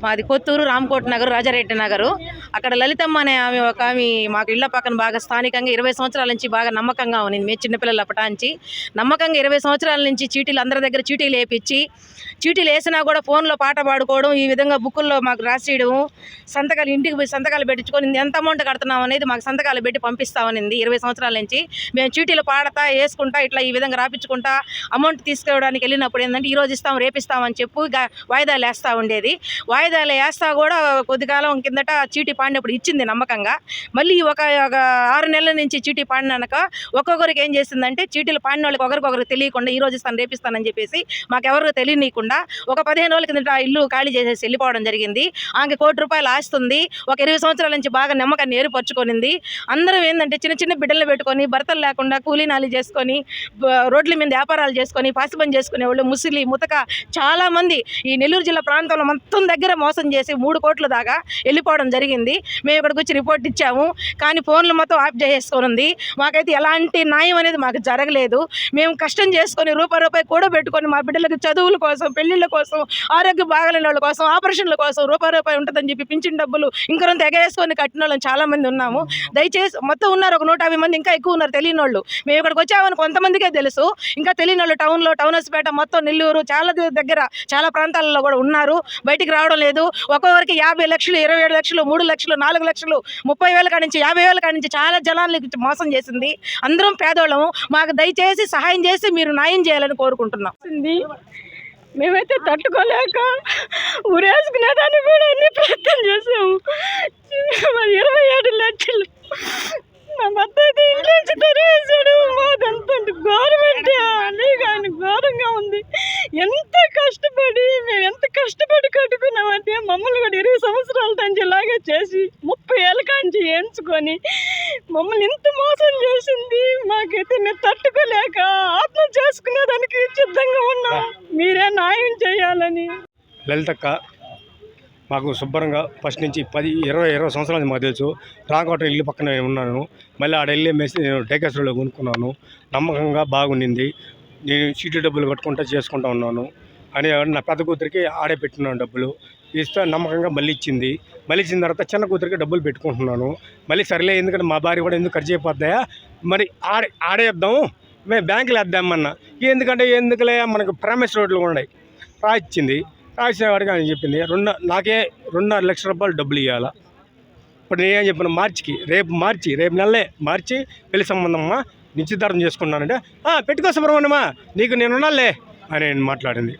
మాది కొత్తూరు రామకోట నగర్ రాజారెడ్డి నగరు. అక్కడ లలితమ్మ అనే ఆమె మాకు ఇళ్ల పక్కన బాగా స్థానికంగా 20 సంవత్సరాల నుంచి బాగా నమ్మకంగా ఉంది. మేము చిన్నపిల్లలు అప్పటాంచి నమ్మకంగా 20 సంవత్సరాల నుంచి చీటీలు అందరి దగ్గర చీటీలు వేయించి, చీటీలు వేసినా కూడా ఫోన్లో పాట పాడుకోవడం, ఈ విధంగా బుక్కుల్లో మాకు రాసేయడం, సంతకాలు ఇంటికి పోయి సంతకాలు పెట్టించుకొని ఎంత అమౌంట్ కడుతున్నాం అనేది మాకు సంతకాలు పెట్టి పంపిస్తామనింది. 20 సంవత్సరాల నుంచి మేము చీటీలు పాడతా వేసుకుంటా ఇట్లా ఈ విధంగా రాపించుకుంటా అమౌంట్ తీసుకోవడానికి వెళ్ళినప్పుడు ఏంటంటే ఈరోజు ఇస్తాం రేపిస్తామని చెప్పు వాయిదాలు వేస్తూ ఉండేది. వాయిదాలు వేస్తా కూడా కొద్ది కాలం కిందట చీటీ పాడినప్పుడు ఇచ్చింది నమ్మకంగా. మళ్ళీ ఒక 6 నెలల నుంచి చీటీ పాడినాక ఒక్కొక్కరికి ఏం చేసిందంటే చీటీలు పాడిన వాళ్ళకి ఒకరికొకరికి తెలియకుండా ఈరోజు ఇస్తాను రేపిస్తానని చెప్పేసి మాకెవరికి తెలియనీయకుండా ఒక 15 రోజుల కిందట ఇల్లు ఖాళీ చేసేసి వెళ్ళిపోవడం జరిగింది. ఆమె ₹1,00,00,000 ఆస్తుంది. ఒక 20 సంవత్సరాల నుంచి బాగా నమ్మకాన్ని ఏర్పరచుకొనింది. అందరం ఏంటంటే చిన్న చిన్న బిడ్డలు పెట్టుకొని భర్తలు లేకుండా కూలీనాలు చేసుకొని రోడ్ల మీద వ్యాపారాలు చేసుకొని పాసిపని చేసుకునే వాళ్ళు ముసిలి ముతక చాలామంది ఈ నెల్లూరు జిల్లా ప్రాంతంలో మొత్తం దగ్గర మోసం చేసి 3 కోట్ల దాకా వెళ్ళిపోవడం జరిగింది. మేము ఇక్కడికి వచ్చి రిపోర్ట్ ఇచ్చాము, కానీ ఫోన్లు మొత్తం ఆఫ్ చేసుకొని ఉంది. మాకైతే ఎలాంటి న్యాయం అనేది మాకు జరగలేదు. మేము కష్టం చేసుకొని రూపాయి కూడా పెట్టుకొని మా బిడ్డలకు చదువుల కోసం, పెళ్లిళ్ళ కోసం, ఆరోగ్య బాగలేని వాళ్ళ కోసం, ఆపరేషన్ల కోసం రూపాయి ఉంటుందని చెప్పి పింఛన్ డబ్బులు ఇంకొంత ఎగేసుకొని కట్టిన వాళ్ళని చాలా మంది ఉన్నాము. దయచేసి మొత్తం ఉన్నారు ఒక 150 మంది, ఇంకా ఎక్కువ ఉన్నారు తెలియని వాళ్ళు. మేము ఇక్కడికి వచ్చామని కొంతమందికే తెలుసు, ఇంకా తెలియని వాళ్ళు టౌన్లో, టౌన్ హాస్పేట, మొత్తం నెల్లూరు చాలా దగ్గర చాలా ప్రాంతాలలో కూడా ఉన్నారు. బయటికి రావడం లేదు. ఒక్కొక్కరికి 50 లక్షలు, 27 లక్షలు, 3 లక్షలు, 4 లక్షలు, 30,000 కాడి నుంచి 50,000 కాడి నుంచి చాలా జనాలకి మోసం చేసింది. అందరం పేదోళ్ళము. మాకు దయచేసి సహాయం చేసి మీరు న్యాయం చేయాలని కోరుకుంటున్నాం. మేమైతే తట్టుకోలేక ఊరేసుకునేదాన్ని కూడా అన్ని ప్రయత్నం చేసాము. 27 లక్షలు మా భర్త అయితే ఇంట్లో నుంచి తరివేశాడు. మాదంతా గవర్నమెంట్ అని కానీ ఘోరంగా ఉంది. ఎంత కష్టపడి మేము ఎంత కష్టపడి కట్టుకున్నామంటే మమ్మల్ని కూడా 20 సంవత్సరాల నుంచి ఇలాగే చేసి 30 ఏళ్ళ కాంచి ఎంచుకొని మమ్మల్ని ఇంత మోసం చేసింది. మాకైతే మేము తట్టుకోలేక ఆత్మ చేసుకునేదానికి సిద్ధంగా ఉన్నాం. మీరే న్యాయం చేయాలని. లలితక్క మాకు శుభ్రంగా ఫస్ట్ నుంచి 20 సంవత్సరాలు మాకు తెలుసు. రామకోట ఇల్లు పక్కన ఉన్నాను. మళ్ళీ ఆడ వెళ్ళి నేను టేకేశ్వరంలో కొనుక్కున్నాను. నమ్మకంగా బాగుండింది. నేను చీటీ డబ్బులు కట్టుకుంటా చేసుకుంటా ఉన్నాను అని నా పెద్ద కూతురికి ఆడే పెట్టినాను. డబ్బులు ఇస్తే నమ్మకంగా మళ్ళీ ఇచ్చింది. మళ్ళీ ఇచ్చిన తర్వాత చిన్న కూతురికి డబ్బులు పెట్టుకుంటున్నాను. మళ్ళీ సరేలే, ఎందుకంటే మా భార్య కూడా ఎందుకు ఖర్చు అయిపోతాయా, మరి ఆడేద్దాము, మేము బ్యాంకులో వేద్దామన్నా. ఎందుకులే మనకు ప్రామిస్ రోడ్లు ఉన్నాయి. రాయించింది. రాసిన వాడికి అని చెప్పింది నాకే ₹2.5 లక్షల డబ్బులు ఇవ్వాలా. ఇప్పుడు నేనేం చెప్పాను, రేపు నెలలే మార్చి పెళ్లి సంబంధమ్మా నిశ్చితార్థం చేసుకున్నానంటే పెట్టుకో సుబ్రహ్మణ్యమా నీకు నేను ఉన్నాలే అని మాట్లాడింది.